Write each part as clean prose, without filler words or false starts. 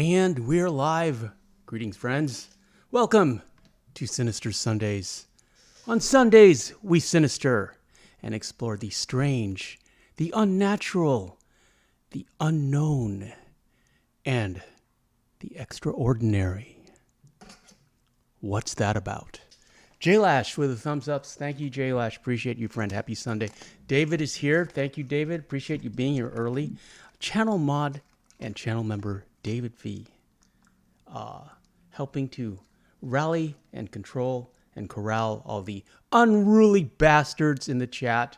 And we're live. Greetings, friends. Welcome to Sinister Sundays. On Sundays, we sinister and explore the strange, the unnatural, the unknown, and the extraordinary. What's that about? J-Lash with the thumbs ups. Thank you, J-Lash. Appreciate you, friend. Happy Sunday. David is here. Thank you, David. Appreciate you being here early. Channel mod and channel member David V. Helping to rally and control and corral all the unruly bastards in the chat.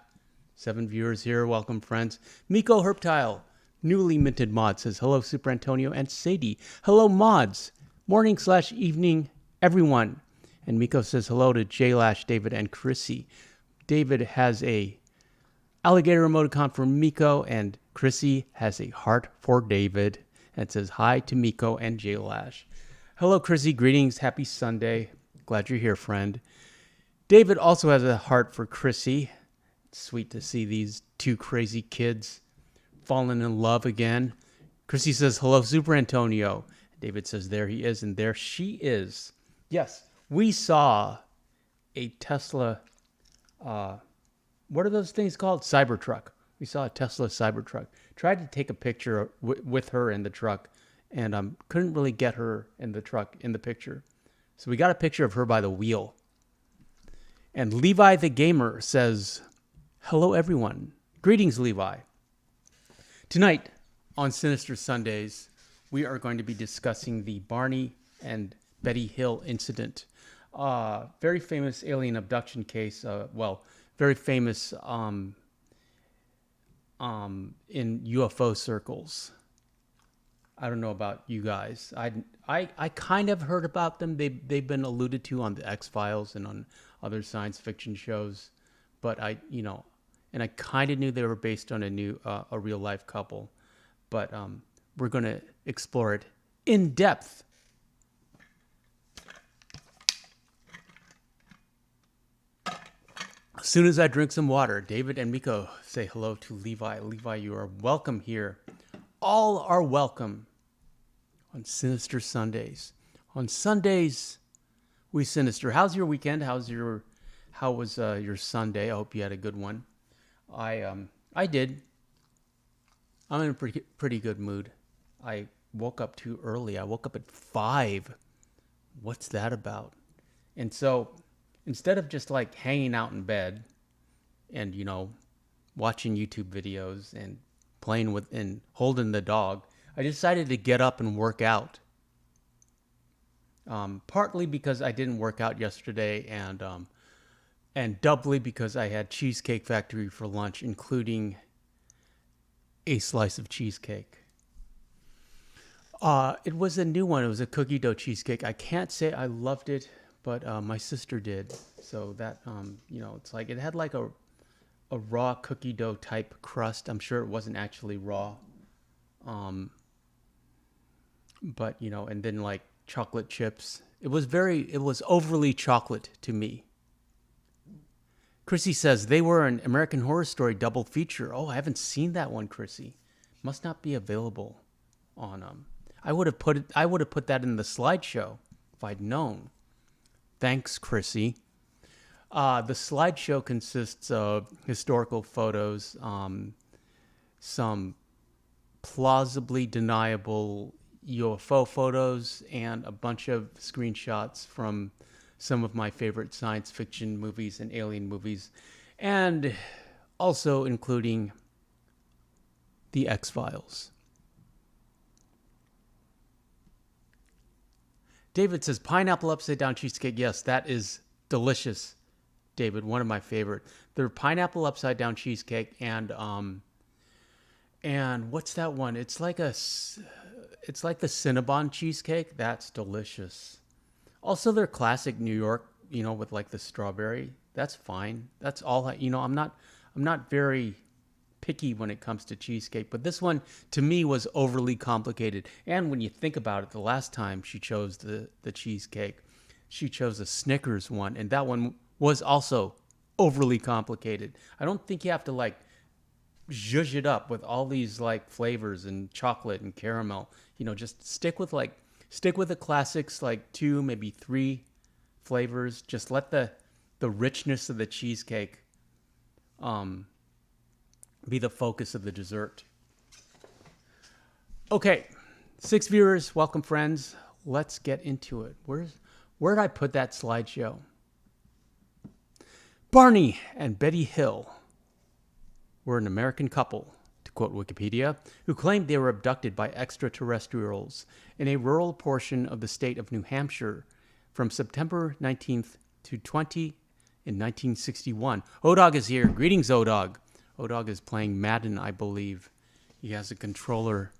7 viewers here. Welcome, friends. Miko Herptile, newly minted mod, says hello, superantonio and Sadie. Hello, mods. Morning/evening, everyone. And Miko says hello to J-Lash, David, and Chrissy. David has a alligator emoticon for Miko, and Chrissy has a heart for David. And it says hi to Miko and J-Lash. Hello, Chrissy. Greetings. Happy Sunday. Glad you're here, friend. David also has a heart for Chrissy. It's sweet to see these two crazy kids falling in love again. Chrissy says hello, superantonio. David says there he is, and there she is. Yes. We saw a Tesla, what are those things called? Cybertruck. We saw a Tesla Cybertruck. Tried to take a picture with her in the truck, and couldn't really get her in the truck in the picture. So we got a picture of her by the wheel. And Levi the Gamer says, hello, everyone. Greetings, Levi. Tonight on Sinister Sundays, we are going to be discussing the Barney and Betty Hill incident. Very famous alien abduction case. Very famous in UFO circles. I don't know about you guys. I kind of heard about them. They've been alluded to on the X-Files and on other science fiction shows, but I kind of knew they were based on a real life couple, but we're going to explore it in depth. As soon as I drink some water, David and Miko say hello to Levi. Levi, you are welcome here. All are welcome on Sinister Sundays. On Sundays, we sinister. How's your weekend? How was your Sunday? I hope you had a good one. I did. I'm in a pretty good mood. I woke up too early. I woke up at 5. What's that about? And so instead of just like hanging out in bed and, watching YouTube videos and playing with and holding the dog, I decided to get up and work out. Partly because I didn't work out yesterday, and doubly because I had Cheesecake Factory for lunch, including a slice of cheesecake. It was a new one. It was a cookie dough cheesecake. I can't say I loved it, but my sister did. So that, it's like it had like a raw cookie dough type crust. I'm sure it wasn't actually raw. But, and then like chocolate chips. It was overly chocolate to me. Chrissy says they were an American Horror Story double feature. Oh, I haven't seen that one, Chrissy. Must not be available on, I would have put that in the slideshow if I'd known. Thanks, Chrissy. The slideshow consists of historical photos, some plausibly deniable UFO photos, and a bunch of screenshots from some of my favorite science fiction movies and alien movies, and also including the X-Files. David says, pineapple upside down cheesecake. Yes, that is delicious, David. One of my favorite. The pineapple upside down cheesecake and what's that one? It's like the Cinnabon cheesecake. That's delicious. Also, their classic New York, with like the strawberry. That's fine. That's all. I'm not very picky when it comes to cheesecake, but this one to me was overly complicated. And when you think about it, the last time she chose the cheesecake, she chose a Snickers one, and that one was also overly complicated. I don't think you have to like zhuzh it up with all these like flavors and chocolate and caramel. Just stick with the classics, like two, maybe three flavors. Just let the richness of the cheesecake um, be the focus of the dessert. Okay, 6 viewers, welcome friends. Let's get into it. Where did I put that slideshow? Barney and Betty Hill were an American couple, to quote Wikipedia, who claimed they were abducted by extraterrestrials in a rural portion of the state of New Hampshire from September 19th to 20 in 1961. Odog is here. Greetings, Odog. Odog is playing Madden, I believe. He has a controller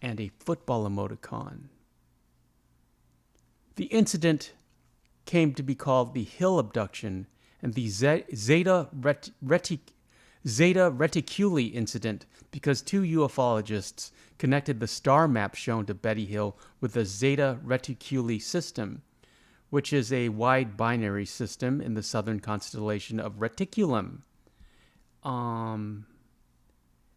and a football emoticon. The incident came to be called the Hill Abduction and the Zeta Reticuli incident because two ufologists connected the star map shown to Betty Hill with the Zeta Reticuli system, which is a wide binary system in the southern constellation of Reticulum.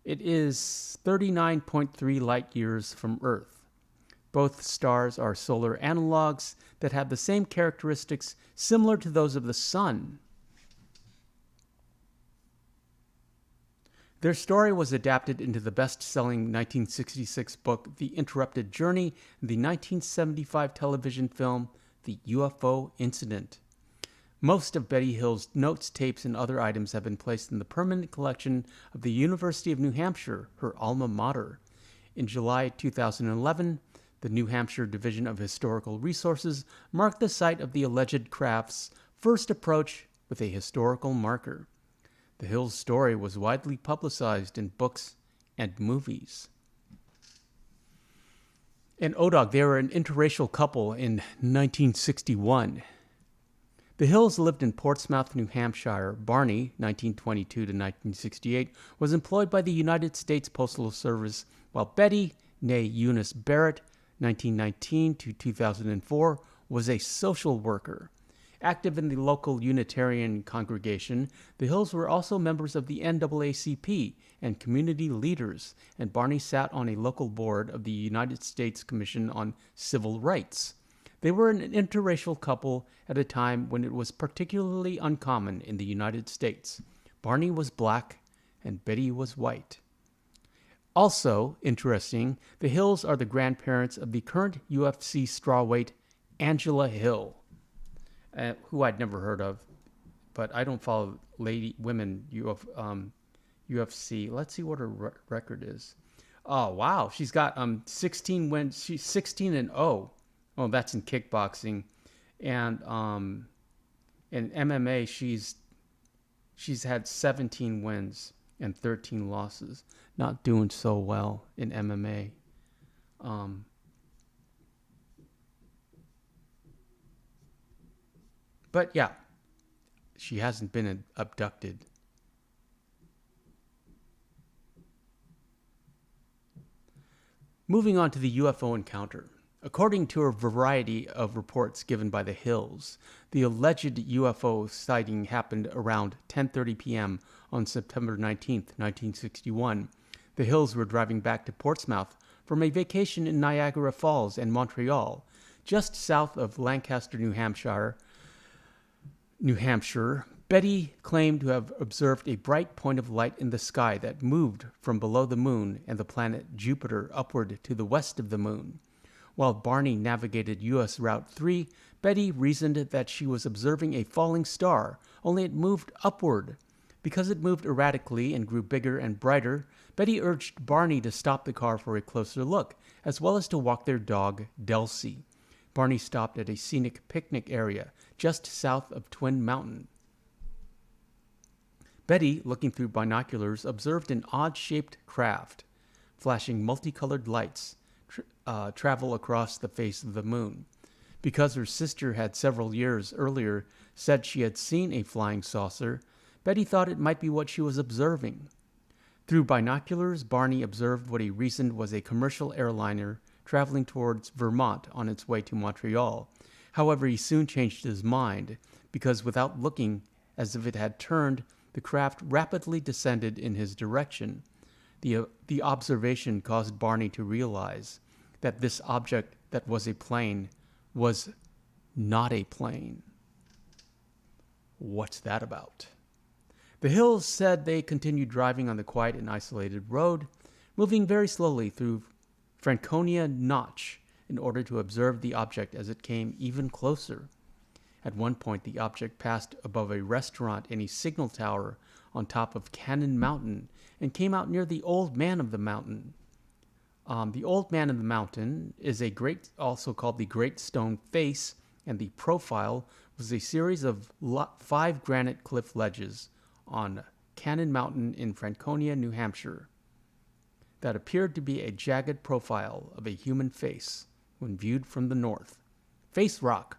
It is 39.3 light years from Earth. Both stars are solar analogs that have the same characteristics similar to those of the Sun. Their story was adapted into the best-selling 1966 book The Interrupted Journey and the 1975 television film The UFO Incident. Most of Betty Hill's notes, tapes, and other items have been placed in the permanent collection of the University of New Hampshire, her alma mater. In July 2011, the New Hampshire Division of Historical Resources marked the site of the alleged craft's first approach with a historical marker. The Hills' story was widely publicized in books and movies. And Odog, they were an interracial couple in 1961. The Hills lived in Portsmouth, New Hampshire. Barney, 1922 to 1968, was employed by the United States Postal Service, while Betty, née Eunice Barrett, 1919 to 2004, was a social worker. Active in the local Unitarian congregation, the Hills were also members of the NAACP and community leaders, and Barney sat on a local board of the United States Commission on Civil Rights. They were an interracial couple at a time when it was particularly uncommon in the United States. Barney was black and Betty was white. Also interesting, the Hills are the grandparents of the current UFC strawweight Angela Hill, who I'd never heard of, but I don't follow women UFC. Let's see what her record is. Oh, wow. She's got 16 wins. She's 16-0. Oh, that's in kickboxing. And in MMA, she's had 17 wins and 13 losses. Not doing so well in MMA. But yeah, she hasn't been abducted. Moving on to the UFO encounter. According to a variety of reports given by the Hills, the alleged UFO sighting happened around 10:30 p.m. on September 19, 1961. The Hills were driving back to Portsmouth from a vacation in Niagara Falls and Montreal, just south of Lancaster, New Hampshire. Betty claimed to have observed a bright point of light in the sky that moved from below the moon and the planet Jupiter upward to the west of the moon. While Barney navigated U.S. Route 3, Betty reasoned that she was observing a falling star, only it moved upward. Because it moved erratically and grew bigger and brighter, Betty urged Barney to stop the car for a closer look, as well as to walk their dog, Delcy. Barney stopped at a scenic picnic area just south of Twin Mountain. Betty, looking through binoculars, observed an odd-shaped craft, flashing multicolored lights, travel across the face of the moon. Because her sister had several years earlier said she had seen a flying saucer, Betty thought it might be what she was observing. Through binoculars, Barney observed what he reasoned was a commercial airliner traveling towards Vermont on its way to Montreal. However, he soon changed his mind, because without looking as if it had turned, The craft rapidly descended in his direction. The observation caused Barney to realize that this object that was a plane was not a plane. What's that about? The Hills said they continued driving on the quiet and isolated road, moving very slowly through Franconia Notch in order to observe the object as it came even closer. At one point, the object passed above a restaurant and a signal tower on top of Cannon Mountain and came out near the Old Man of the Mountain. The Old Man of the Mountain is also called the Great Stone Face, and the profile was a series of 5 granite cliff ledges on Cannon Mountain in Franconia, New Hampshire, that appeared to be a jagged profile of a human face when viewed from the north. Face Rock.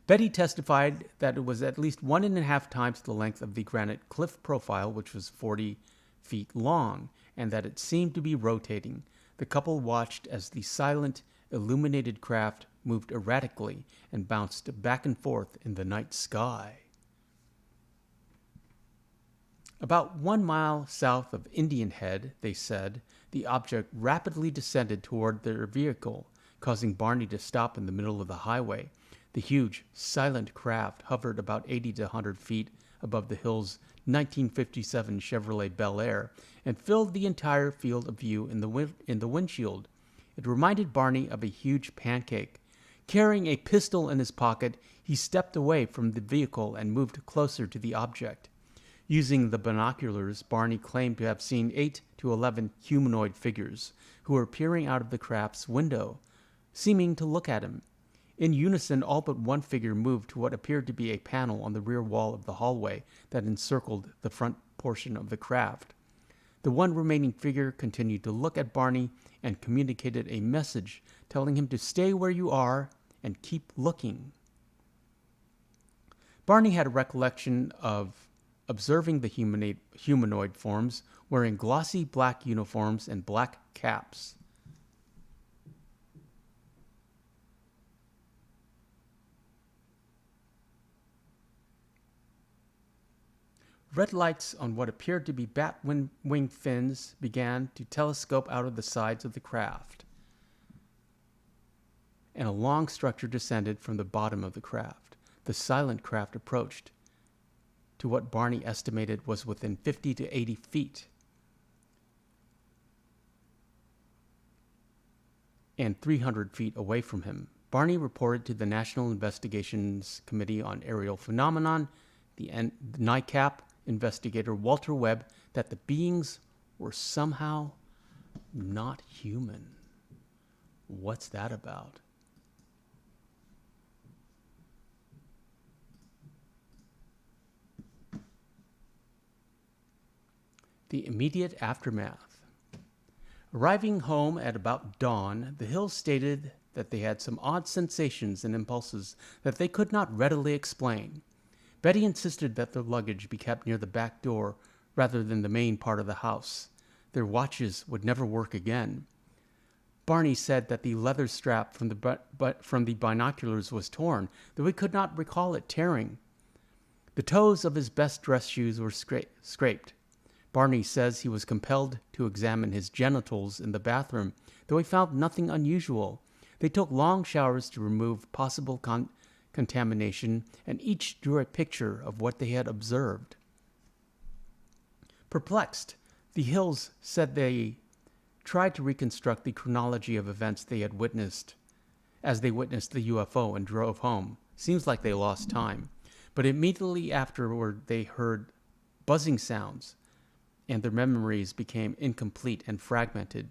Betty testified that it was at least 1.5 times the length of the granite cliff profile, which was 40 feet long, and that it seemed to be rotating. The couple watched as the silent, illuminated craft moved erratically and bounced back and forth in the night sky. About 1 mile south of Indian Head, they said, the object rapidly descended toward their vehicle, causing Barney to stop in the middle of the highway. The huge, silent craft hovered about 80 to 100 feet above the Hills' 1957 Chevrolet Bel Air and filled the entire field of view in the windshield. It reminded Barney of a huge pancake. Carrying a pistol in his pocket, he stepped away from the vehicle and moved closer to the object. Using the binoculars, Barney claimed to have seen 8 to 11 humanoid figures who were peering out of the craft's window, seeming to look at him. In unison, all but one figure moved to what appeared to be a panel on the rear wall of the hallway that encircled the front portion of the craft. The one remaining figure continued to look at Barney and communicated a message telling him to stay where you are and keep looking. Barney had a recollection of observing the humanoid forms wearing glossy black uniforms and black caps. Red lights on what appeared to be bat wing fins began to telescope out of the sides of the craft, and a long structure descended from the bottom of the craft. The silent craft approached to what Barney estimated was within 50 to 80 feet, and 300 feet away from him. Barney reported to the National Investigations Committee on Aerial Phenomenon, the NICAP, investigator Walter Webb, that the beings were somehow not human. What's that about? The immediate aftermath. Arriving home at about dawn, the Hills stated that they had some odd sensations and impulses that they could not readily explain. Betty insisted that their luggage be kept near the back door rather than the main part of the house. Their watches would never work again. Barney said that the leather strap from the binoculars was torn, though he could not recall it tearing. The toes of his best dress shoes were scraped. Barney says he was compelled to examine his genitals in the bathroom, though he found nothing unusual. They took long showers to remove possible contamination, and each drew a picture of what they had observed. Perplexed, the Hills said they tried to reconstruct the chronology of events they had witnessed as they witnessed the UFO and drove home. Seems like they lost time. But immediately afterward, they heard buzzing sounds, and their memories became incomplete and fragmented.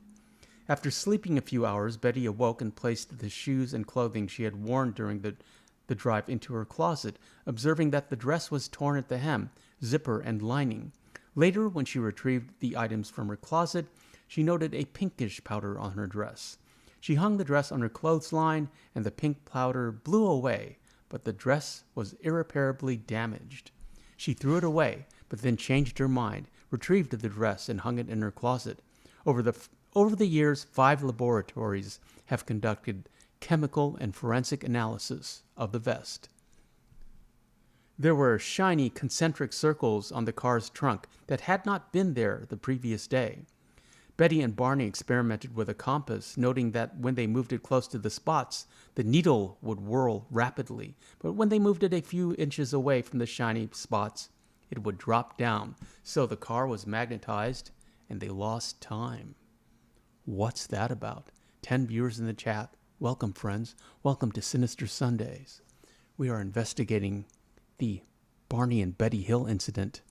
After sleeping a few hours, Betty awoke and placed the shoes and clothing she had worn during the drive into her closet, observing that the dress was torn at the hem, zipper, and lining. Later, when she retrieved the items from her closet, she noted a pinkish powder on her dress. She hung the dress on her clothesline, and the pink powder blew away, but the dress was irreparably damaged. She threw it away, but then changed her mind, retrieved the dress, and hung it in her closet. Over the years, 5 laboratories have conducted chemical and forensic analysis of the vest. There were shiny concentric circles on the car's trunk that had not been there the previous day. Betty and Barney experimented with a compass, noting that when they moved it close to the spots, the needle would whirl rapidly, but when they moved it a few inches away from the shiny spots, it would drop down. So the car was magnetized, and they lost time. What's that about? 10 viewers in the chat. Welcome, friends. Welcome to Sinister Sundays. We are investigating the Barney and Betty Hill incident.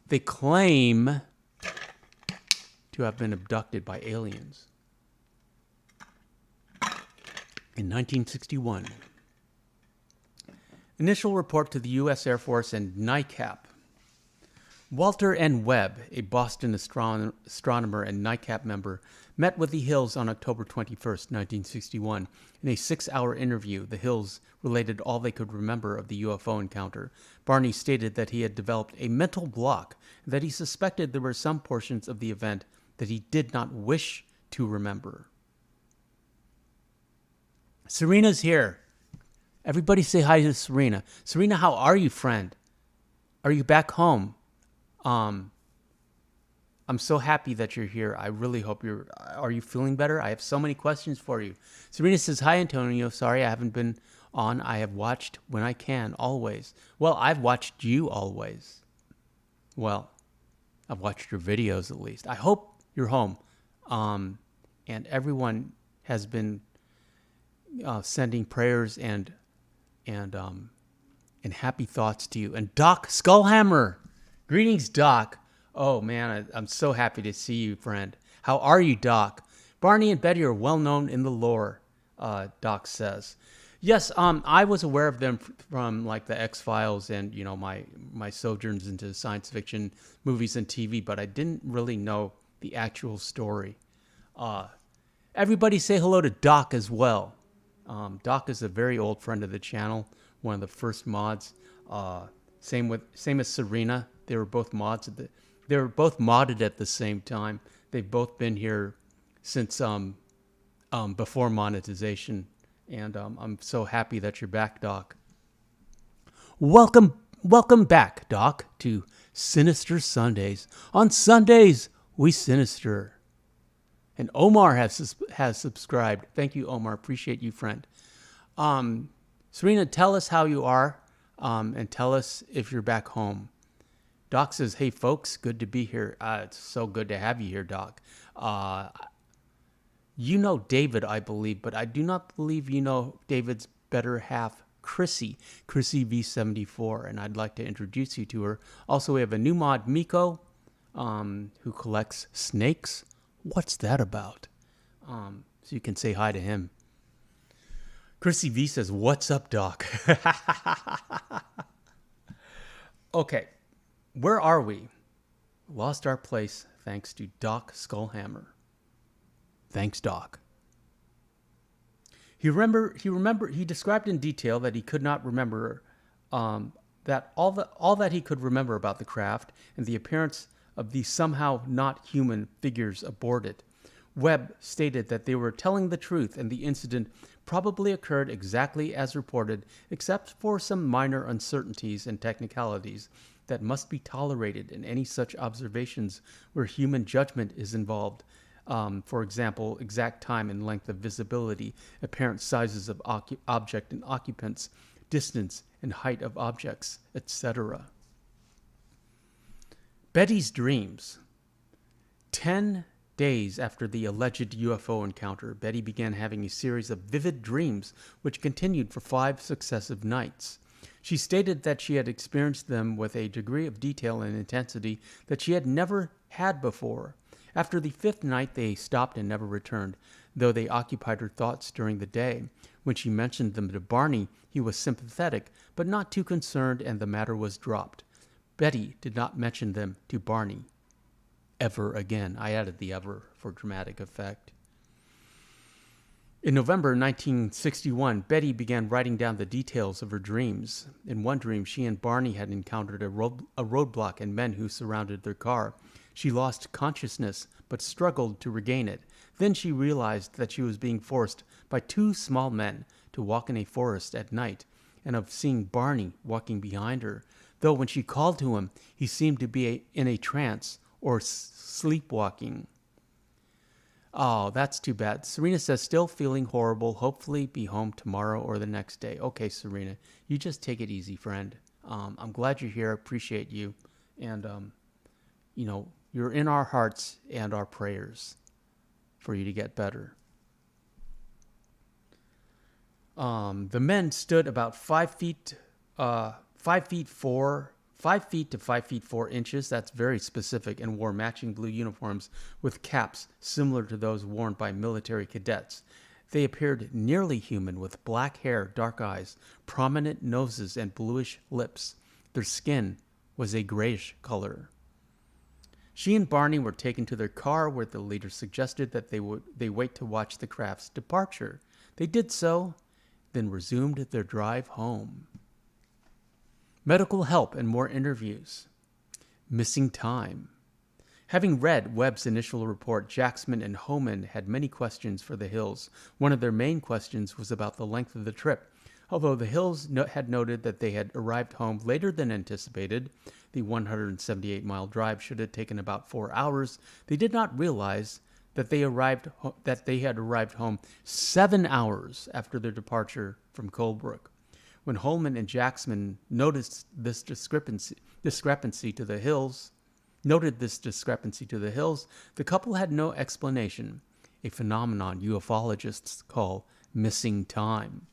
They claim to have been abducted by aliens. In 1961, initial report to the U.S. Air Force and NICAP. Walter N. Webb, a Boston astronomer and NICAP member, met with the Hills on October 21, 1961. In a 6-hour interview, the Hills related all they could remember of the UFO encounter. Barney stated that he had developed a mental block and that he suspected there were some portions of the event that he did not wish to remember. Serena's here. Everybody say hi to Serena. Serena, how are you, friend? Are you back home? I'm so happy that you're here. I really hope are you feeling better? I have so many questions for you. Serena says, hi, Antonio. Sorry I haven't been on. I have watched when I can, always. Well, I've watched you always. Well, I've watched your videos at least. I hope you're home. And everyone has been sending prayers and happy thoughts to you. And Doc Skullhammer. Greetings, Doc. Oh, man, I'm so happy to see you, friend. How are you, Doc? Barney and Betty are well known in the lore, Doc says. Yes, I was aware of them from like the X-Files and, my sojourns into science fiction movies and TV, but I didn't really know the actual story. Everybody say hello to Doc as well. Doc is a very old friend of the channel, one of the first mods. Same as Serena. They were both mods. They were both modded at the same time. They've both been here since before monetization, and I'm so happy that you're back, Doc. Welcome back, Doc, to Sinister Sundays. On Sundays, we sinister. And Omar has subscribed. Thank you, Omar. Appreciate you, friend. Serena, tell us how you are, and tell us if you're back home. Doc says, hey, folks, good to be here. It's so good to have you here, Doc. You know David, I believe, but I do not believe you know David's better half, Chrissy V74, and I'd like to introduce you to her. Also, we have a new mod, Miko, who collects snakes. What's that about? So you can say hi to him. Chrissy V says, what's up, Doc? Okay, where are we? Lost our place thanks to Doc Skullhammer. Thanks, Doc. He described in detail that he could not remember that all that he could remember about the craft and the appearance of these somehow not human figures aboard it. Webb stated that they were telling the truth and the incident probably occurred exactly as reported, except for some minor uncertainties and technicalities that must be tolerated in any such observations where human judgment is involved. For example, exact time and length of visibility, apparent sizes of object and occupants, distance and height of objects, etc. Betty's dreams. 10 days after the alleged UFO encounter, Betty began having a series of vivid dreams which continued for 5 successive nights. She stated that she had experienced them with a degree of detail and intensity that she had never had before. After the 5th night, they stopped and never returned, though they occupied her thoughts during the day. When she mentioned them to Barney, he was sympathetic, but not too concerned, and the matter was dropped. Betty did not mention them to Barney ever again. I added the ever for dramatic effect. In November 1961, Betty began writing down the details of her dreams. In one dream, she and Barney had encountered a roadblock and men who surrounded their car. She lost consciousness, but struggled to regain it. Then she realized that she was being forced by 2 small men to walk in a forest at night. and of seeing Barney walking behind her, though when she called to him, he seemed to be in a trance or sleepwalking. Oh, that's too bad. Serena says, still feeling horrible. Hopefully be home tomorrow or the next day. Okay, Serena, you just take it easy, friend. I'm glad you're here. I appreciate you. And, you're in our hearts and our prayers for you to get better. The men stood about 5 feet to 5 feet 4 inches. That's very specific, and wore matching blue uniforms with caps similar to those worn by military cadets. They appeared nearly human, with black hair, dark eyes, prominent noses, and bluish lips. Their skin was a grayish color. She and Barney were taken to their car, where the leader suggested that they wait to watch the craft's departure. They did so, then resumed their drive home. Medical help and more interviews. Missing time. Having read Webb's initial report, Jacksman and Homan had many questions for the Hills. One of their main questions was about the length of the trip. Although the Hills had noted that they had arrived home later than anticipated, the 178-mile drive should have taken about 4 hours, they did not realize that they had arrived home 7 hours after their departure from Colebrook. When Holman and Jacksman noticed this discrepancy to the Hills, the couple had no explanation, a phenomenon ufologists call missing time.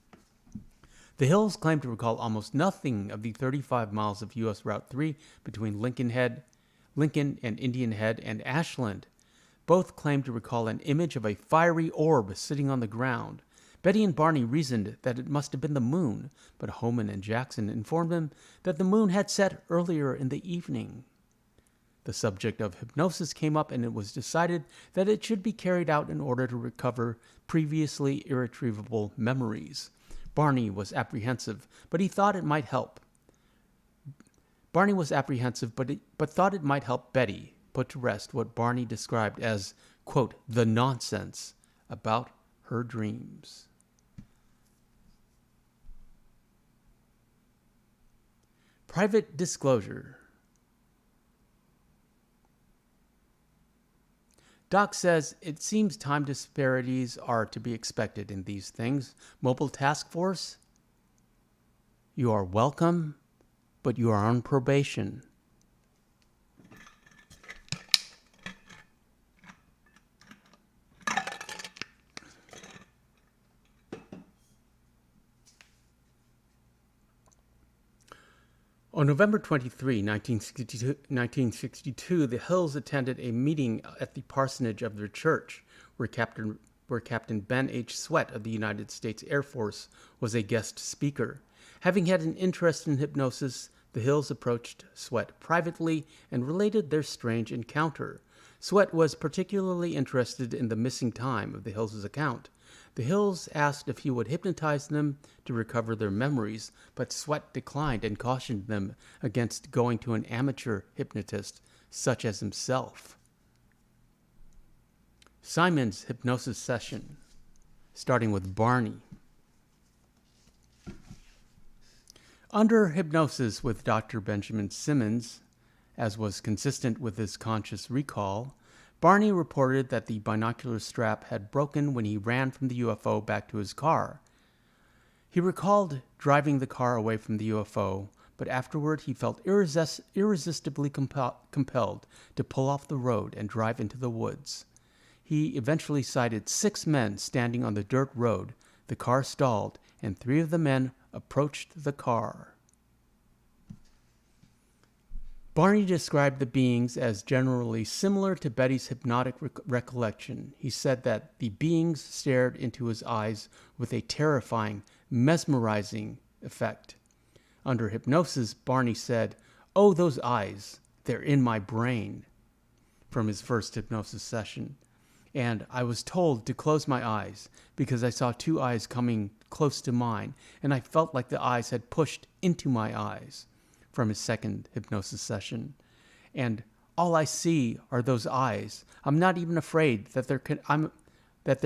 The Hills claimed to recall almost nothing of the 35 miles of U.S. Route 3 between Lincoln and Indian Head and Ashland. Both claimed to recall an image of a fiery orb sitting on the ground. Betty and Barney reasoned that it must have been the moon, but Homan and Jackson informed them that the moon had set earlier in the evening. The subject of hypnosis came up, and it was decided that it should be carried out in order to recover previously irretrievable memories. Barney was apprehensive, but thought it might help Betty put to rest what Barney described as, quote, the nonsense about her dreams. Private disclosure. Doc says, it seems time disparities are to be expected in these things. Mobile Task Force, you are welcome, but you are on probation. On November 23, 1962, the Hills attended a meeting at the parsonage of their church, where Captain Ben H. Sweat of the United States Air Force was a guest speaker. Having had an interest in hypnosis, the Hills approached Sweat privately and related their strange encounter. Sweat was particularly interested in the missing time of the Hills' account. The Hills asked if he would hypnotize them to recover their memories, but Sweat declined and cautioned them against going to an amateur hypnotist such as himself. Simon's hypnosis session, starting with Barney. Under hypnosis with Dr. Benjamin Simmons, as was consistent with his conscious recall, Barney reported that the binocular strap had broken when he ran from the UFO back to his car. He recalled driving the car away from the UFO, but afterward he felt irresistibly compelled to pull off the road and drive into the woods. He eventually sighted 6 men standing on the dirt road. The car stalled, and 3 of the men approached the car. Barney described the beings as generally similar to Betty's hypnotic recollection. He said that the beings stared into his eyes with a terrifying, mesmerizing effect. Under hypnosis, Barney said, "Oh, those eyes, they're in my brain," from his first hypnosis session. And I was told to close my eyes because I saw 2 eyes coming close to mine, and I felt like the eyes had pushed into my eyes, from his second hypnosis session. And all I see are those eyes. I'm not even afraid that they're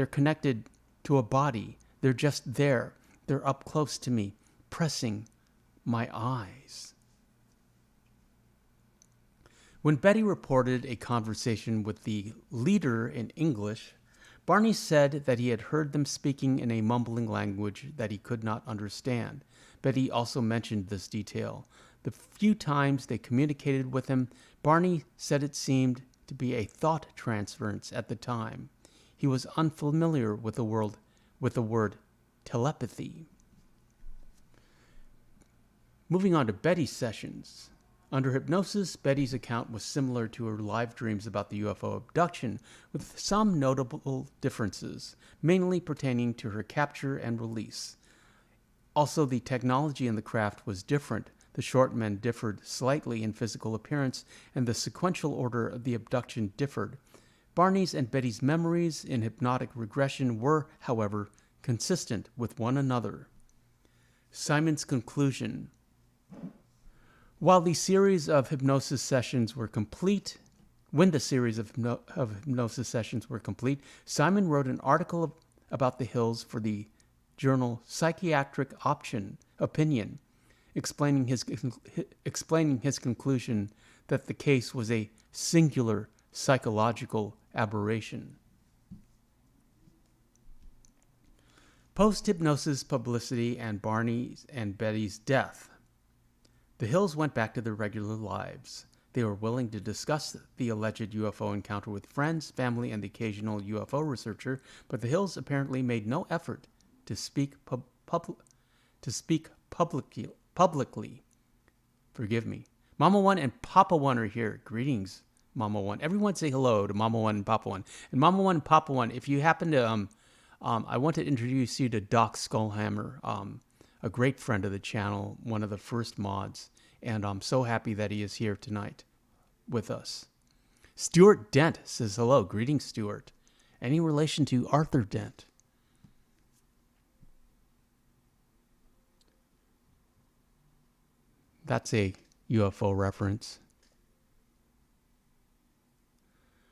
connected to a body. They're just there. They're up close to me, pressing my eyes. When Betty reported a conversation with the leader in English, Barney said that he had heard them speaking in a mumbling language that he could not understand. Betty also mentioned this detail. The few times they communicated with him, Barney said it seemed to be a thought transference at the time. He was unfamiliar with the word telepathy. Moving on to Betty's sessions. Under hypnosis, Betty's account was similar to her live dreams about the UFO abduction, with some notable differences, mainly pertaining to her capture and release. Also, the technology in the craft was different. The short men differed slightly in physical appearance, and the sequential order of the abduction differed. Barney's and Betty's memories in hypnotic regression were, however, consistent with one another. Simon's conclusion. When the series of hypnosis sessions were complete, Simon wrote an article about the Hills for the journal Psychiatric Opinion, explaining his conclusion that the case was a singular psychological aberration. Post-hypnosis publicity and Barney's and Betty's death. The Hills went back to their regular lives. They were willing to discuss the alleged UFO encounter with friends, family, and the occasional UFO researcher, but the Hills apparently made no effort to speak publicly. Forgive me. Mama One and Papa One are here. Greetings, Mama One. Everyone say hello to Mama One and Papa One. And Mama One and Papa One, if you happen to, I want to introduce you to Doc Skullhammer, a great friend of the channel, one of the first mods, and I'm so happy that he is here tonight with us. Stuart Dent says hello. Greetings, Stuart. Any relation to Arthur Dent? That's a UFO reference.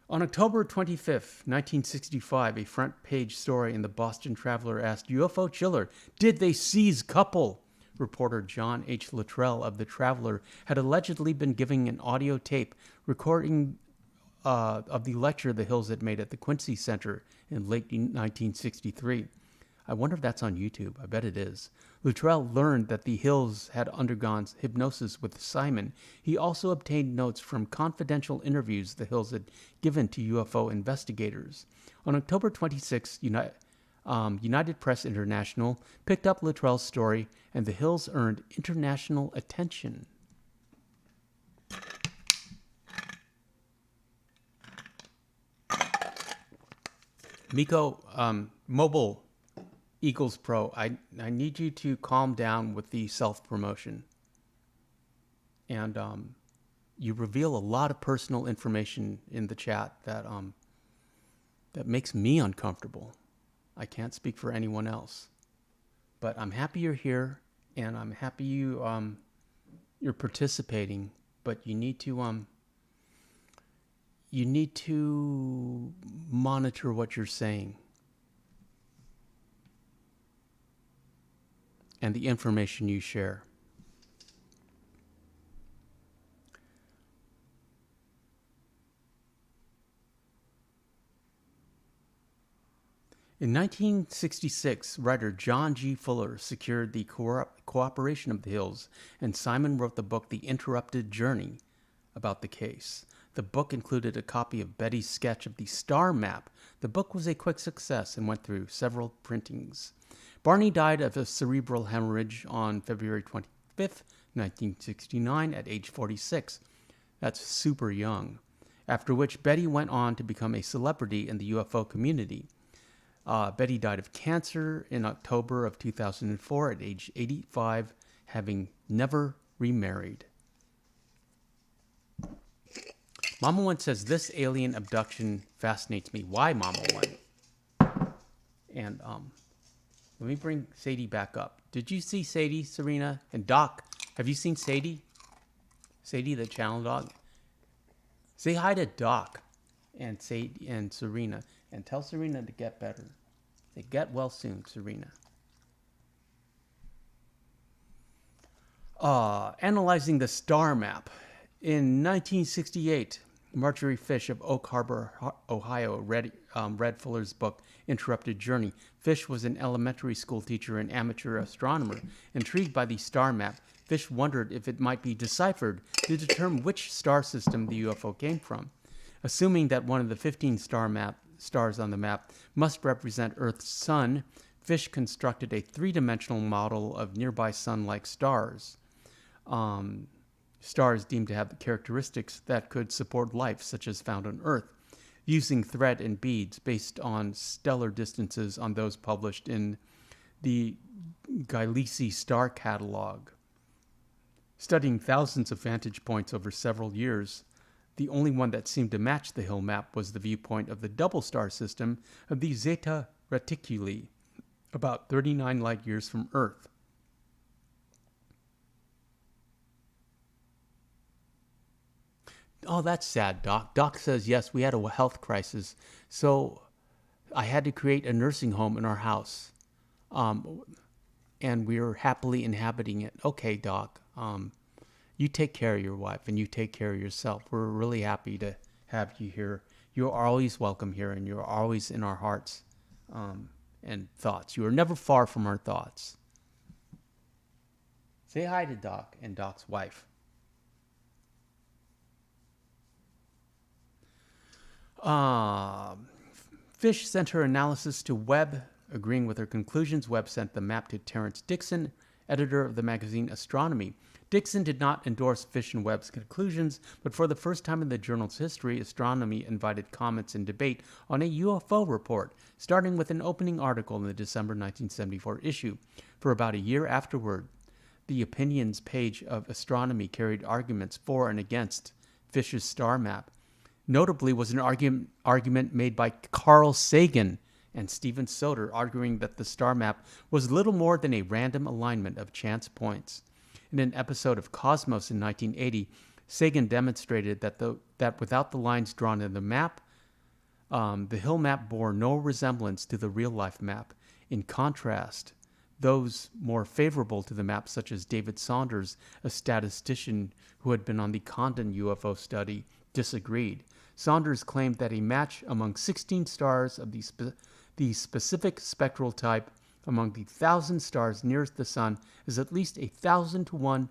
On October 25th, 1965, a front-page story in the Boston Traveler asked UFO Chiller, did they seize couple? Reporter John H. Luttrell of the Traveler had allegedly been giving an audio tape recording of the lecture the Hills had made at the Quincy Center in late 1963. I wonder if that's on YouTube. I bet it is. Luttrell learned that the Hills had undergone hypnosis with Simon. He also obtained notes from confidential interviews the Hills had given to UFO investigators. On October 26, United Press International picked up Luttrell's story, and the Hills earned international attention. Miko, Mobile Eagles Pro, I need you to calm down with the self-promotion. And you reveal a lot of personal information in the chat that makes me uncomfortable. I can't speak for anyone else. But I'm happy you're here, and I'm happy you're participating, but you need to monitor what you're saying and the information you share. In 1966, writer John G. Fuller secured the cooperation of the Hills, and Simon wrote the book The Interrupted Journey about the case. The book included a copy of Betty's sketch of the star map. The book was a quick success and went through several printings. Barney died of a cerebral hemorrhage on February 25th, 1969 at age 46. That's super young. After which Betty went on to become a celebrity in the UFO community. Betty died of cancer in October of 2004 at age 85, having never remarried. Mama One says, this alien abduction fascinates me. Why, Mama One? And let me bring Sadie back up. Did you see Sadie, Serena, and Doc? Have you seen Sadie? Sadie, the channel dog? Say hi to Doc and Sadie and Serena, and tell Serena to get better. Say, get well soon, Serena. Analyzing the star map. In 1968, Marjorie Fish of Oak Harbor, Ohio, read Fuller's book, Interrupted Journey. Fish was an elementary school teacher and amateur astronomer. Intrigued by the star map, Fish wondered if it might be deciphered to determine which star system the UFO came from. Assuming that one of the 15 stars on the map must represent Earth's sun, Fish constructed a three-dimensional model of nearby sun-like stars. Stars deemed to have characteristics that could support life, such as found on Earth, using thread and beads based on stellar distances on those published in the Galaxy Star Catalog. Studying thousands of vantage points over several years, the only one that seemed to match the Hill map was the viewpoint of the double star system of the Zeta Reticuli, about 39 light years from Earth. Oh, that's sad, Doc. Doc says, yes, we had a health crisis, so I had to create a nursing home in our house, and we are happily inhabiting it. Okay, Doc, you take care of your wife, and you take care of yourself. We're really happy to have you here. You're always welcome here, and you're always in our hearts and thoughts. You are never far from our thoughts. Say hi to Doc and Doc's wife. Fish sent her analysis to Webb. Agreeing with her conclusions, Webb sent the map to Terence Dixon, editor of the magazine Astronomy. Dixon did not endorse Fish and Webb's conclusions, but for the first time in the journal's history, Astronomy invited comments and debate on a UFO report, starting with an opening article in the December 1974 issue. For about a year afterward, the opinions page of Astronomy carried arguments for and against Fish's star map. Notably was an argument made by Carl Sagan and Stephen Soter, arguing that the star map was little more than a random alignment of chance points. In an episode of Cosmos in 1980, Sagan demonstrated that without the lines drawn in the map, the Hill map bore no resemblance to the real-life map. In contrast, those more favorable to the map, such as David Saunders, a statistician who had been on the Condon UFO study, disagreed. Saunders claimed that a match among 16 stars of the specific spectral type among the 1,000 stars nearest the sun is at least 1,000 to 1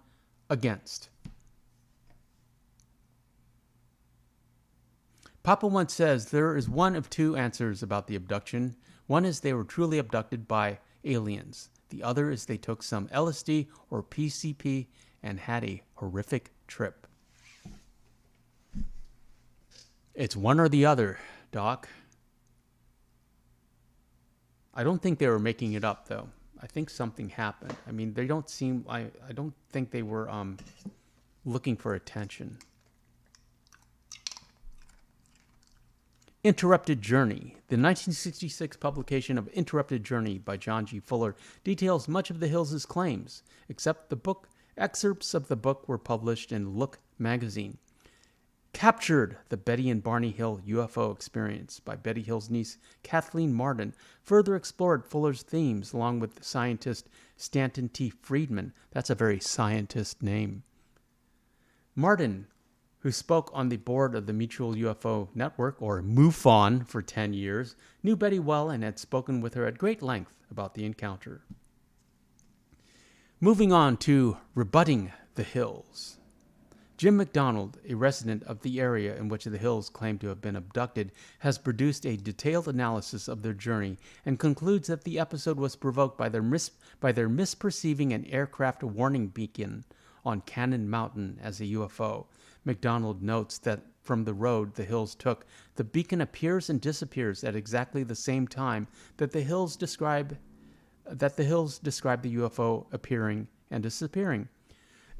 against. Papa once says there is one of two answers about the abduction. One is they were truly abducted by aliens. The other is they took some LSD or PCP and had a horrific trip. It's one or the other, Doc. I don't think they were making it up, though. I think something happened. I mean, they don't seem... I don't think they were looking for attention. Interrupted Journey. The 1966 publication of Interrupted Journey by John G. Fuller details much of the Hills' claims, except the book. Excerpts of the book were published in Look magazine. Captured, the Betty and Barney Hill UFO Experience by Betty Hill's niece Kathleen Martin further explored Fuller's themes along with scientist Stanton T. Friedman. That's a very scientist name. Martin, who spoke on the board of the Mutual UFO Network, or MUFON, for 10 years, knew Betty well and had spoken with her at great length about the encounter. Moving on to Rebutting the Hills. Jim McDonald, a resident of the area in which the Hills claim to have been abducted, has produced a detailed analysis of their journey and concludes that the episode was provoked by their misperceiving an aircraft warning beacon on Cannon Mountain as a UFO. McDonald notes that from the road the Hills took, the beacon appears and disappears at exactly the same time that the Hills describe the UFO appearing and disappearing.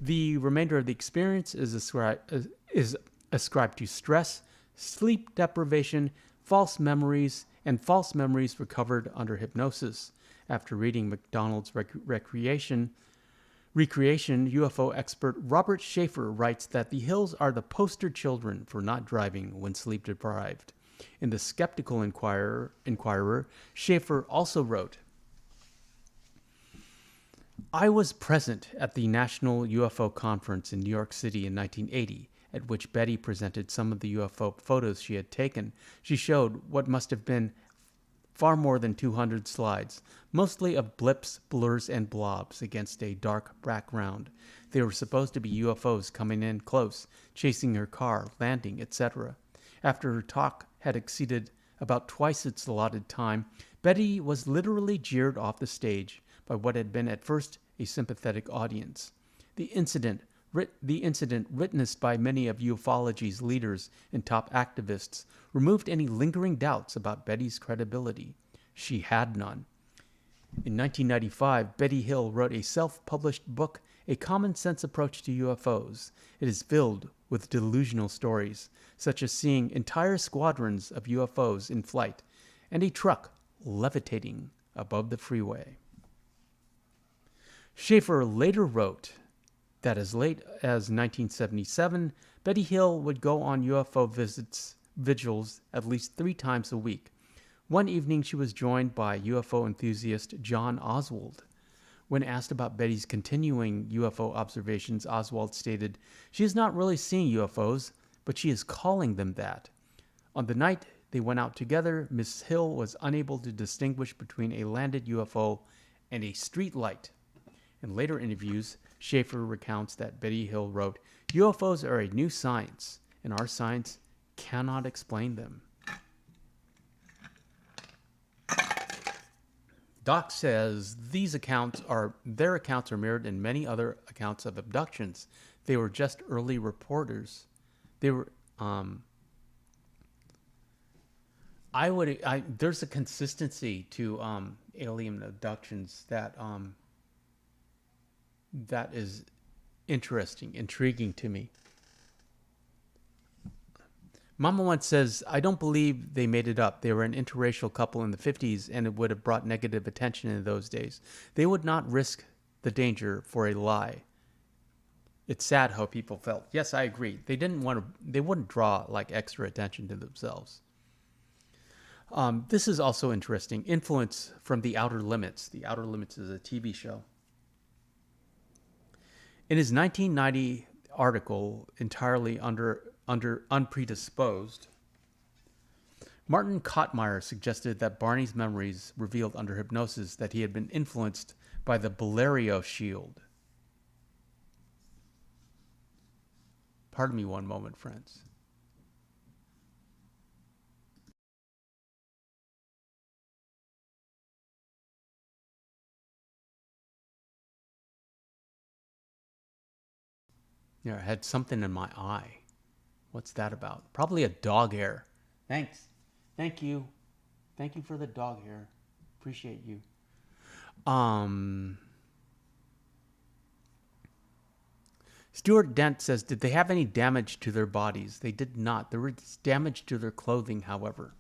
The remainder of the experience is ascribed to stress, sleep deprivation, false memories, and false memories recovered under hypnosis. After reading McDonald's recreation, UFO expert Robert Schaefer writes that the Hills are the poster children for not driving when sleep deprived. In the Skeptical Inquirer, Schaefer also wrote, I was present at the National UFO Conference in New York City in 1980, at which Betty presented some of the UFO photos she had taken. She showed what must have been far more than 200 slides, mostly of blips, blurs, and blobs against a dark background. They were supposed to be UFOs coming in close, chasing her car, landing, etc. After her talk had exceeded about twice its allotted time, Betty was literally jeered off the stage by what had been at first a sympathetic audience. The incident, witnessed by many of ufology's leaders and top activists, removed any lingering doubts about Betty's credibility. She had none. In 1995, Betty Hill wrote a self-published book, A Common Sense Approach to UFOs. It is filled with delusional stories, such as seeing entire squadrons of UFOs in flight and a truck levitating above the freeway. Schaefer later wrote that as late as 1977, Betty Hill would go on UFO vigils at least 3 times a week. One evening, she was joined by UFO enthusiast John Oswald. When asked about Betty's continuing UFO observations, Oswald stated, "She is not really seeing UFOs, but she is calling them that." On the night they went out together, Miss Hill was unable to distinguish between a landed UFO and a street light. In later interviews, Schaefer recounts that Betty Hill wrote, "UFOs are a new science, and our science cannot explain them." Doc says their accounts are mirrored in many other accounts of abductions. They were just early reporters. They were there's a consistency to alien abductions that is interesting, intriguing to me. Mama once says, "I don't believe they made it up. They were an interracial couple in the 50s, and it would have brought negative attention in those days. They would not risk the danger for a lie." It's sad how people felt. Yes, I agree. They wouldn't draw like extra attention to themselves. This is also interesting. Influence from The Outer Limits. The Outer Limits is a TV show. In his 1990 article, entirely under Unpredisposed, Martin Kottmeyer suggested that Barney's memories revealed under hypnosis that he had been influenced by the Bolero shield. Pardon me one moment, friends. Yeah, I had something in my eye. What's that about? Probably a dog hair. Thanks. Thank you. Thank you for the dog hair. Appreciate you. Stuart Dent says, did they have any damage to their bodies? They did not. There was damage to their clothing, however.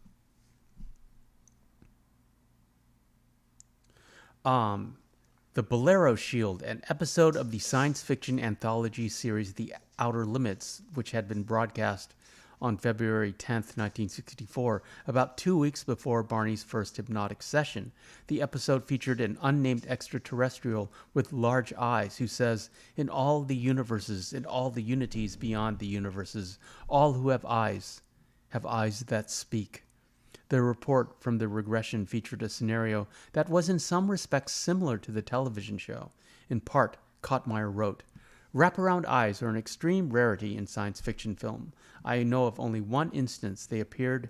The Bolero Shield, an episode of the science fiction anthology series The Outer Limits, which had been broadcast on February 10th, 1964, about 2 weeks before Barney's first hypnotic session. The episode featured an unnamed extraterrestrial with large eyes who says, "In all the universes, in all the unities beyond the universes, all who have eyes that speak." The report from the regression featured a scenario that was in some respects similar to the television show. In part, Kottmeyer wrote, "Wraparound eyes are an extreme rarity in science fiction film. I know of only one instance they appeared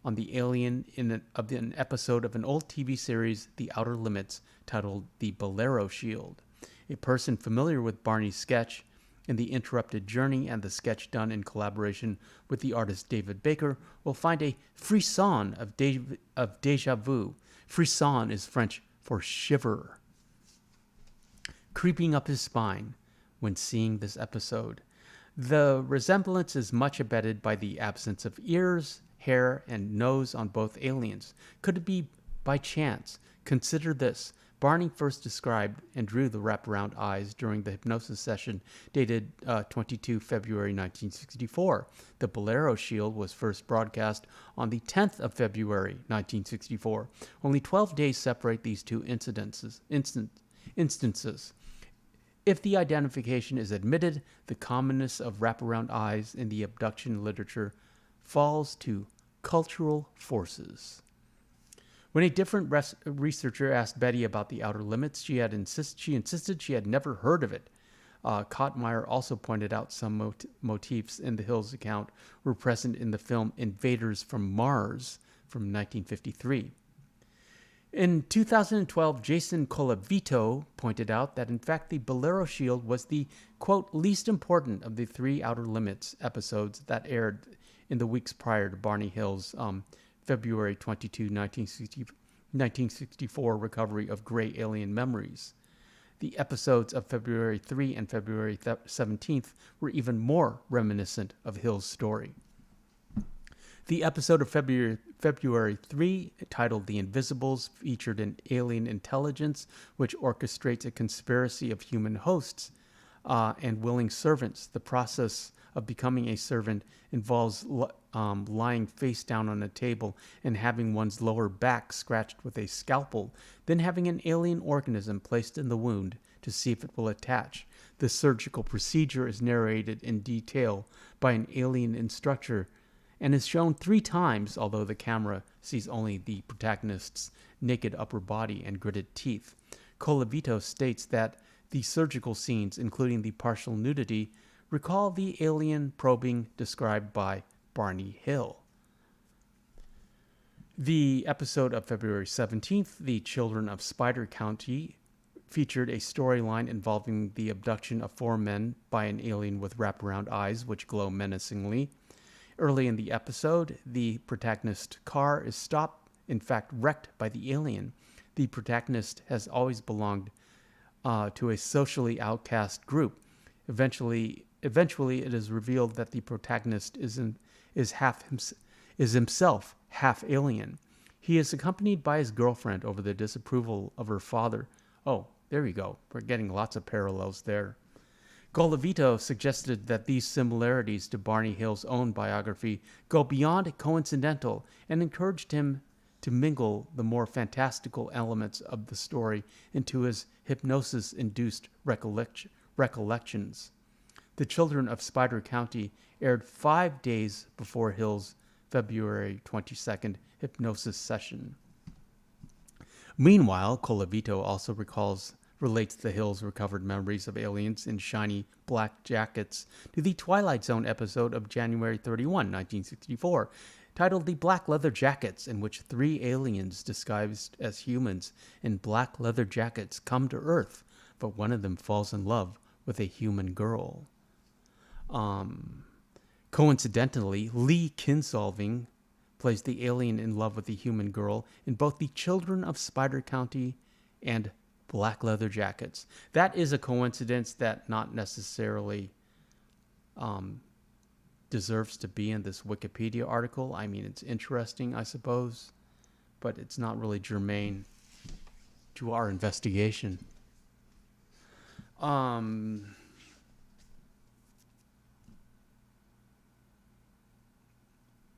on the alien in an episode of an old TV series, The Outer Limits, titled The Bolero Shield. A person familiar with Barney's sketch in The Interrupted Journey and the sketch done in collaboration with the artist David Baker will find a frisson of déjà vu. Frisson is French for shiver, creeping up his spine when seeing this episode. The resemblance is much abetted by the absence of ears, hair, and nose on both aliens. Could it be by chance? Consider this. Barney first described and drew the wraparound eyes during the hypnosis session dated 22 February 1964. The Bolero Shield was first broadcast on the 10th of February 1964. Only 12 days separate these two instances. If the identification is admitted, the commonness of wraparound eyes in the abduction literature falls to cultural forces. When a different researcher asked Betty about the outer limits, she insisted she had never heard of it. Kottmeyer also pointed out some motifs in the Hills account were present in the film Invaders from Mars from 1953. In 2012, Jason Colavito pointed out that, in fact, the Bolero Shield was the, quote, least important of the 3 Outer Limits episodes that aired in the weeks prior to Barney Hill's February 22, 1964 recovery of gray alien memories. The episodes of February 3 and February 17th were even more reminiscent of Hill's story. The episode of February 3, titled The Invisibles, featured an alien intelligence which orchestrates a conspiracy of human hosts and willing servants. The process of becoming a servant involves lying face down on a table and having one's lower back scratched with a scalpel, then having an alien organism placed in the wound to see if it will attach. The surgical procedure is narrated in detail by an alien instructor and is shown 3 times, although the camera sees only the protagonist's naked upper body and gritted teeth. Colavito states that the surgical scenes, including the partial nudity, recall the alien probing described by Barney Hill. The episode of February 17th, The Children of Spider County, featured a storyline involving the abduction of 4 men by an alien with wraparound eyes which glow menacingly. Early in the episode, the protagonist's car is stopped, in fact wrecked by the alien. The protagonist has always belonged to a socially outcast group. Eventually, it is revealed that the protagonist is himself half alien. He is accompanied by his girlfriend over the disapproval of her father. Oh, there you go. We're getting lots of parallels there. Colavito suggested that these similarities to Barney Hill's own biography go beyond coincidental and encouraged him to mingle the more fantastical elements of the story into his hypnosis-induced recollections. The Children of Spider County aired 5 days before Hill's February 22nd hypnosis session. Meanwhile, Colavito also relates the Hills' recovered memories of aliens in shiny black jackets to the Twilight Zone episode of January 31, 1964, titled The Black Leather Jackets, in which 3 aliens disguised as humans in black leather jackets come to Earth, but one of them falls in love with a human girl. Coincidentally, Lee Kinsolving plays the alien in love with the human girl in both The Children of Spider County and Black Leather Jackets. That is a coincidence that not necessarily deserves to be in this Wikipedia article. I mean, it's interesting, I suppose, but it's not really germane to our investigation.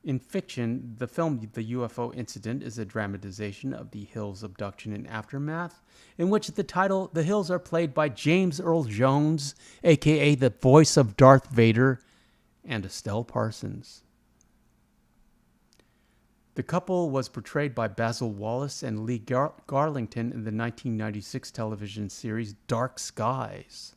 In fiction, the film The UFO Incident is a dramatization of the Hills abduction and aftermath, in which the Hills are played by James Earl Jones, a.k.a. the voice of Darth Vader, and Estelle Parsons. The couple was portrayed by Basil Wallace and Lee Garlington in the 1996 television series Dark Skies.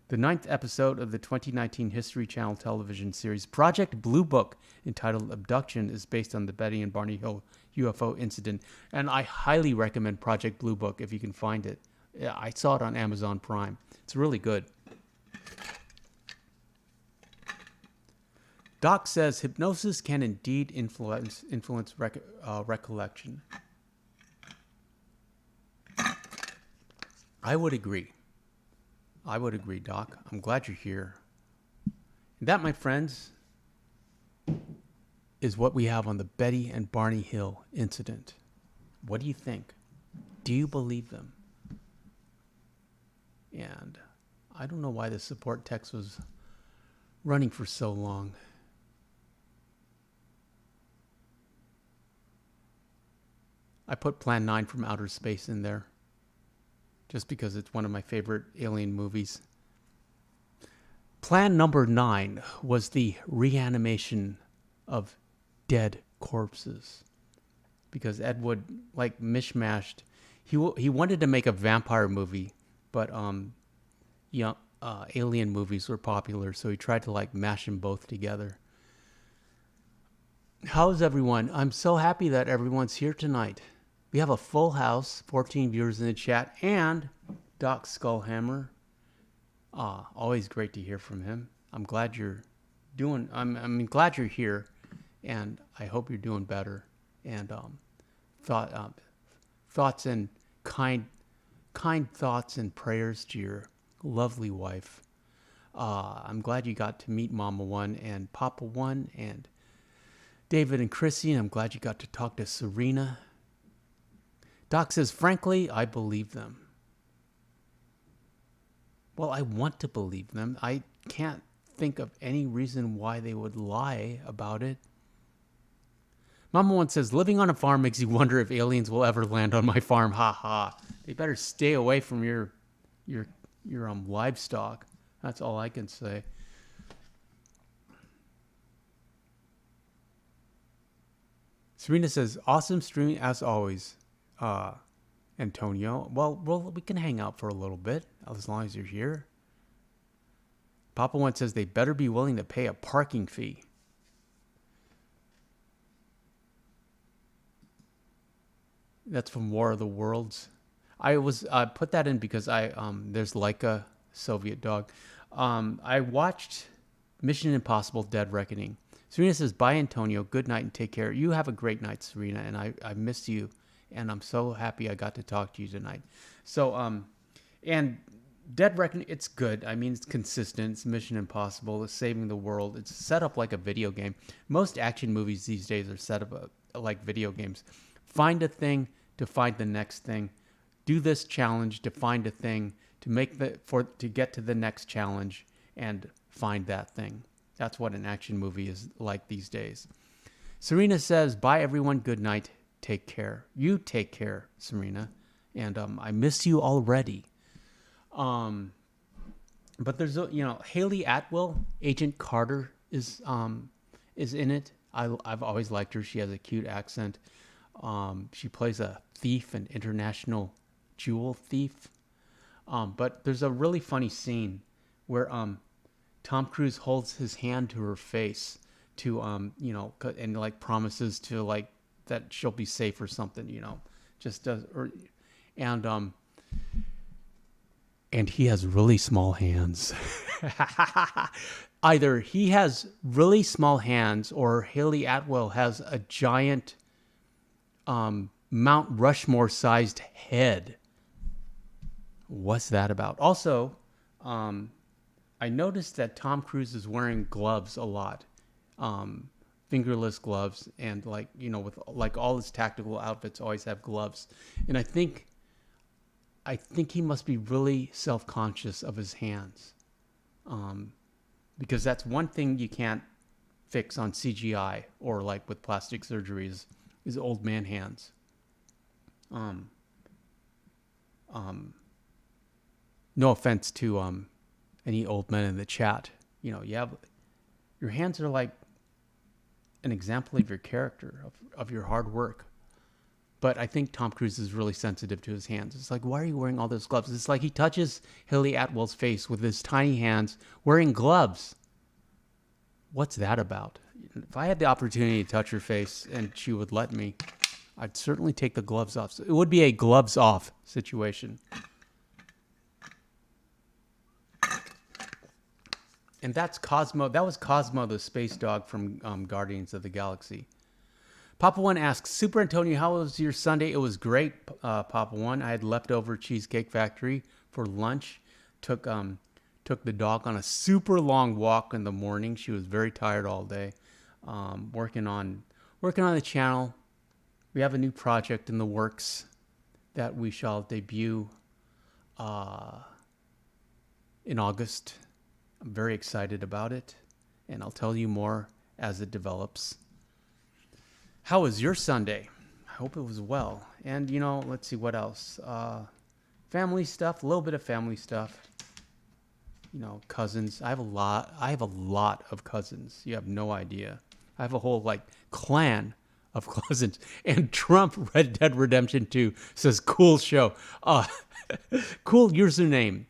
The 9th episode of the 2019 History Channel television series Project Blue Book, entitled Abduction, is based on the Betty and Barney Hill UFO incident, and I highly recommend Project Blue Book if you can find it. I saw it on Amazon Prime. It's really good. Doc says hypnosis can indeed influence recollection. I would agree. Doc. I'm glad you're here. And that, my friends, is what we have on the Betty and Barney Hill incident. What do you think? Do you believe them? And I don't know why the support text was running for so long. I put Plan 9 from Outer Space in there. just because it's one of my favorite alien movies. Plan number 9 was the reanimation of dead corpses, because Ed Wood like mishmashed. He wanted to make a vampire movie, but alien movies were popular, so he tried to like mash them both together. How's everyone? I'm so happy that everyone's here tonight. We have a full house, 14 viewers in the chat, and Doc Skullhammer. Always great to hear from him. I'm glad you're doing. I'm glad you're here, and I hope you're doing better. And thoughts and kind thoughts and prayers to your lovely wife. I'm glad you got to meet Mama One and Papa One and David and Chrissy, and I'm glad you got to talk to Serena. Doc says, frankly, I believe them. Well, I want to believe them. I can't think of any reason why they would lie about it. Mama One says, living on a farm makes you wonder if aliens will ever land on my farm. Ha ha. They better stay away from your livestock. That's all I can say. Serena says, awesome streaming as always, Antonio. Well, we can hang out for a little bit as long as you're here. Papa One says they better be willing to pay a parking fee. That's from War of the Worlds. I put that in because there's like a Soviet dog. I watched Mission Impossible: Dead Reckoning. Serena says, bye, Antonio. Good night and take care. You have a great night, Serena, and I missed you, and I'm so happy I got to talk to you tonight. So, and Dead Reckoning, it's good. I mean, it's consistent. It's Mission Impossible. It's saving the world. It's set up like a video game. Most action movies these days are set up like video games. Find a thing to find the next thing. Do this challenge to find a thing to get to the next challenge and find that thing. That's what an action movie is like these days. Serena says, bye everyone, good night, take care. You take care, Serena. And I miss you already. But there's Haley Atwell, Agent Carter is in it. I've always liked her. She has a cute accent. She plays a thief, an international jewel thief. But there's a really funny scene where Tom Cruise holds his hand to her face to and like promises to like that she'll be safe or something, just does and he has really small hands. Either he has really small hands or Haley Atwell has a giant Mount Rushmore sized head. What's that about? Also, I noticed that Tom Cruise is wearing gloves a lot, fingerless gloves, and with like all his tactical outfits always have gloves. And I think he must be really self-conscious of his hands, because that's one thing you can't fix on CGI or like with plastic surgeries is old man hands. No offense to any old men in the chat. Your hands are like an example of your character, of your hard work. But I think Tom Cruise is really sensitive to his hands. It's like, why are you wearing all those gloves? It's like he touches Haley Atwell's face with his tiny hands wearing gloves. What's that about? If I had the opportunity to touch her face and she would let me, I'd certainly take the gloves off. So it would be a gloves off situation. And that's Cosmo. That was Cosmo, the space dog from Guardians of the Galaxy. Papa One asks, Super Antonio, how was your Sunday? It was great, Papa One. I had leftover Cheesecake Factory for lunch. Took the dog on a super long walk in the morning. She was very tired all day. Working on the channel. We have a new project in the works that we shall debut in August. I'm very excited about it, and I'll tell you more as it develops. How was your Sunday? I hope it was well. And, let's see what else. Family stuff, a little bit of family stuff. You know, cousins. I have a lot of cousins. You have no idea. I have a whole like clan of cousins. And Trump Red Dead Redemption 2 says cool show. Cool username.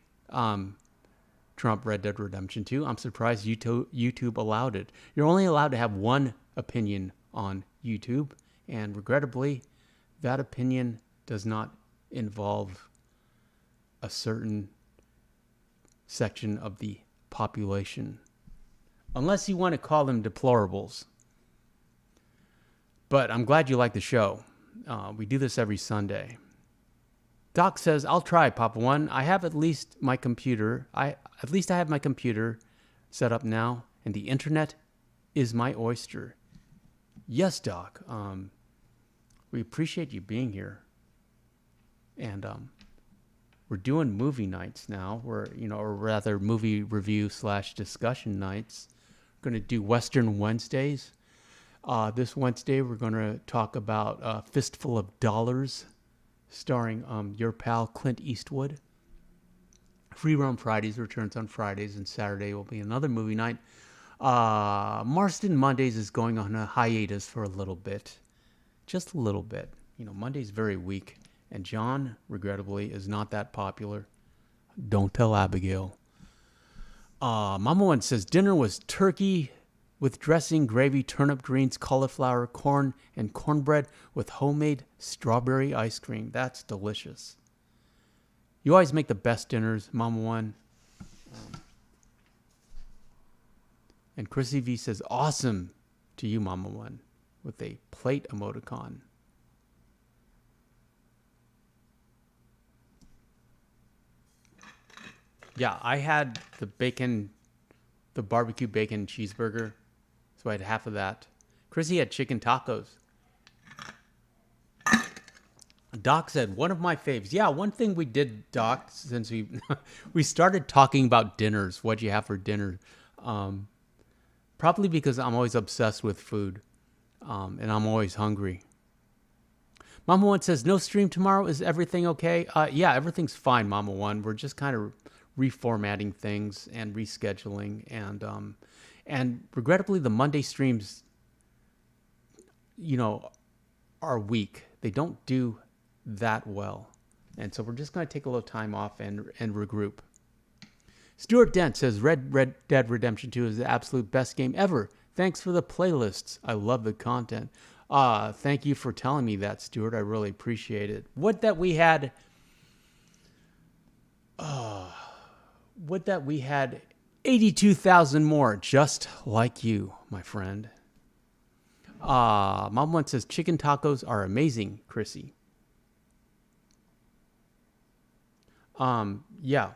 Trump Red Dead Redemption 2. I'm surprised YouTube allowed it. You're only allowed to have one opinion on YouTube, and regrettably, that opinion does not involve a certain section of the population. Unless you want to call them deplorables. But I'm glad you like the show. We do this every Sunday. Doc says, I'll try, Papa One. I have at least my computer. I have my computer set up now, and the internet is my oyster. Yes, Doc. We appreciate you being here. And we're doing movie nights now. Or rather movie review / discussion nights. We're going to do Western Wednesdays. This Wednesday, we're going to talk about Fistful of Dollars, starring your pal Clint Eastwood. Free Roam Fridays returns on Fridays, and Saturday will be another movie night. Marston Mondays is going on a hiatus for a little bit. Just a little bit. Monday's very weak, and John, regrettably, is not that popular. Don't tell Abigail. Mama One says, dinner was turkey with dressing, gravy, turnip greens, cauliflower, corn, and cornbread with homemade strawberry ice cream. That's delicious. You always make the best dinners, Mama One. And Chrissy V says, awesome to you, Mama One, with a plate emoticon. Yeah, I had the barbecue bacon cheeseburger. So I had half of that. Chrissy had chicken tacos. Doc said, one of my faves. Yeah, one thing we did, Doc, since we started talking about dinners. What'd you have for dinner? Probably because I'm always obsessed with food. And I'm always hungry. Mama One says, no stream tomorrow. Is everything okay? Yeah, everything's fine, Mama One. We're just kind of reformatting things and rescheduling. And regrettably, the Monday streams, are weak. They don't do that well. And so we're just going to take a little time off and regroup. Stuart Dent says, Red Dead Redemption 2 is the absolute best game ever. Thanks for the playlists. I love the content. Thank you for telling me that, Stuart. I really appreciate it. Would that we had 82,000 more, just like you, my friend. Mom One says, chicken tacos are amazing, Chrissy. Yeah.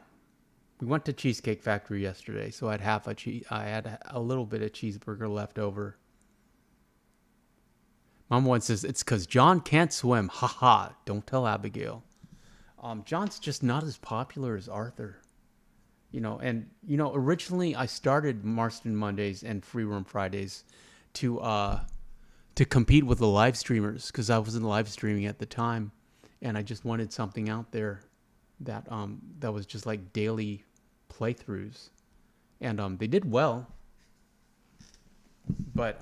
We went to Cheesecake Factory yesterday, so I had a little bit of cheeseburger left over. Mom One says, it's because John can't swim. Haha, don't tell Abigail. John's just not as popular as Arthur. Originally I started Marston Mondays and Free Roam Fridays to compete with the live streamers, because I wasn't live streaming at the time, and I just wanted something out there that was just like daily playthroughs, and they did well. But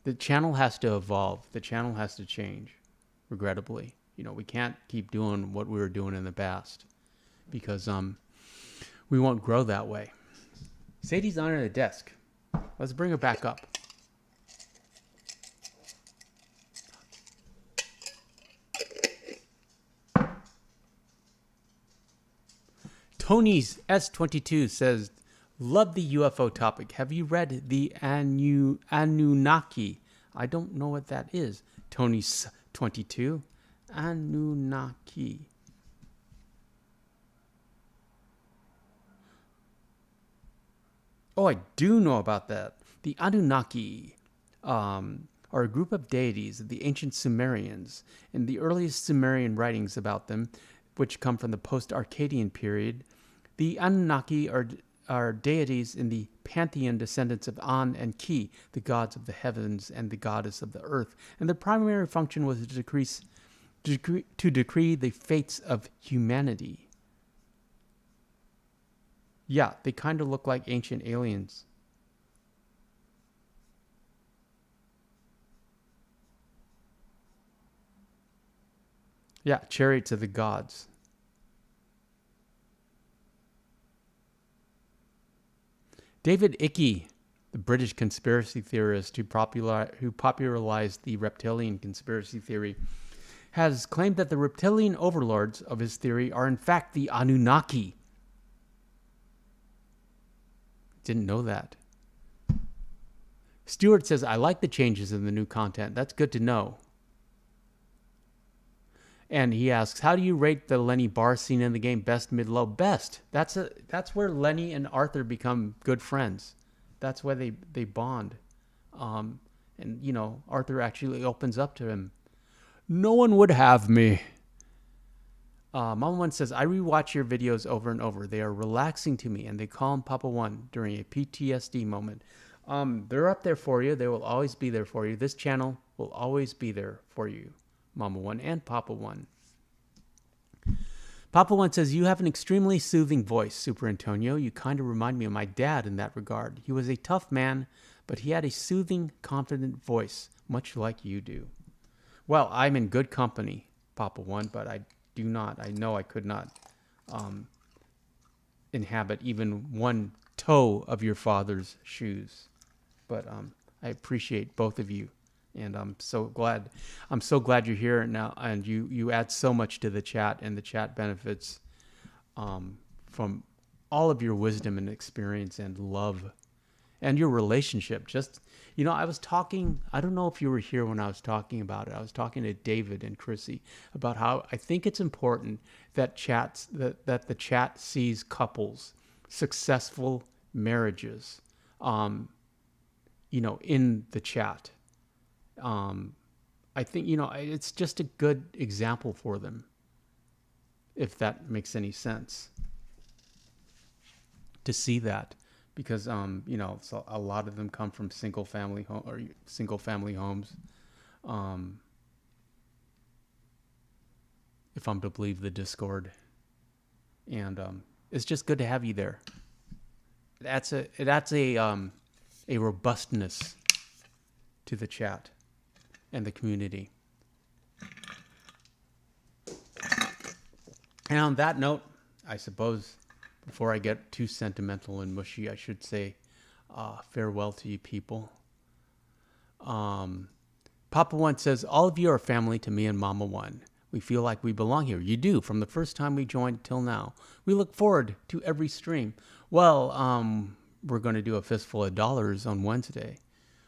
the channel has to evolve. The channel has to change. Regrettably, we can't keep doing what we were doing in the past, because we won't grow that way. Sadie's under the desk. Let's bring her back up. Tony's S22 says, love the UFO topic. Have you read the Anunnaki? I don't know what that is. Tony's 22. Anunnaki. Oh, I do know about that. The Anunnaki are a group of deities of the ancient Sumerians. In the earliest Sumerian writings about them, which come from the post-Arcadian period, the Anunnaki are deities in the pantheon, descendants of An and Ki, the gods of the heavens and the goddess of the earth. And their primary function was to decrease to decree the fates of humanity. Yeah, they kind of look like ancient aliens. Yeah, chariots of the gods. David Icke, the British conspiracy theorist who popularized the reptilian conspiracy theory, has claimed that the reptilian overlords of his theory are in fact the Anunnaki. Didn't know that. Stewart says, I like the changes in the new content. That's good to know. And he asks, how do you rate the Lenny bar scene in the game? Best, mid, low? Best. That's where Lenny and Arthur become good friends. That's why they bond. And, you know, Arthur actually opens up to him. No one would have me. Mama One says, I rewatch your videos over and over. They are relaxing to me, and they calm Papa One during a PTSD moment. They're up there for you. They will always be there for you. This channel will always be there for you, Mama One and Papa One. Papa One says, you have an extremely soothing voice, Super Antonio. You kind of remind me of my dad in that regard. He was a tough man, but he had a soothing, confident voice, much like you do. Well, I'm in good company, Papa One, but I know I could not inhabit even one toe of your father's shoes. But I appreciate both of you, and I'm so glad you're here now, and you add so much to the chat, and the chat benefits from all of your wisdom and experience and love and your relationship. Just, you know, I don't know if you were here when I was talking about it. I was talking to David and Chrissy about how I think it's important that that the chat sees couples, successful marriages, you know, in the chat. I think, you know, it's just a good example for them, if that makes any sense, to see that. Because you know, so a lot of them come from single family homes. If I'm to believe the Discord, and it's just good to have you there. That's a robustness to the chat and the community. And on that note, I suppose, before I get too sentimental and mushy, I should say farewell to you people. Papa One says, all of you are family to me and Mama One. We feel like we belong here. You do, from the first time we joined till now. We look forward to every stream. Well, we're going to do a fistful of dollars on Wednesday.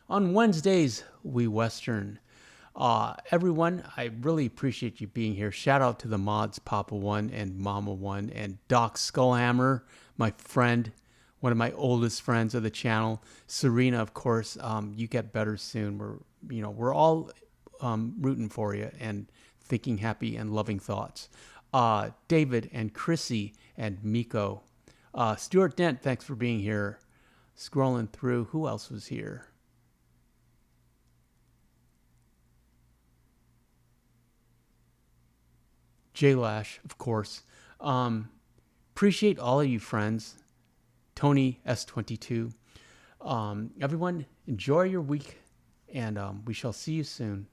On Wednesdays, we Western. Everyone, I really appreciate you being here. Shout out to the mods, Papa One and Mama One and Doc Skullhammer, my friend, one of my oldest friends of the channel. Serena, of course. You get better soon. We're all rooting for you and thinking happy and loving thoughts. David and Chrissy and Miko. Stuart Dent, thanks for being here. Scrolling through, who else was here? J-Lash, of course. Appreciate all of you friends. Tony S22. Everyone, enjoy your week, and we shall see you soon.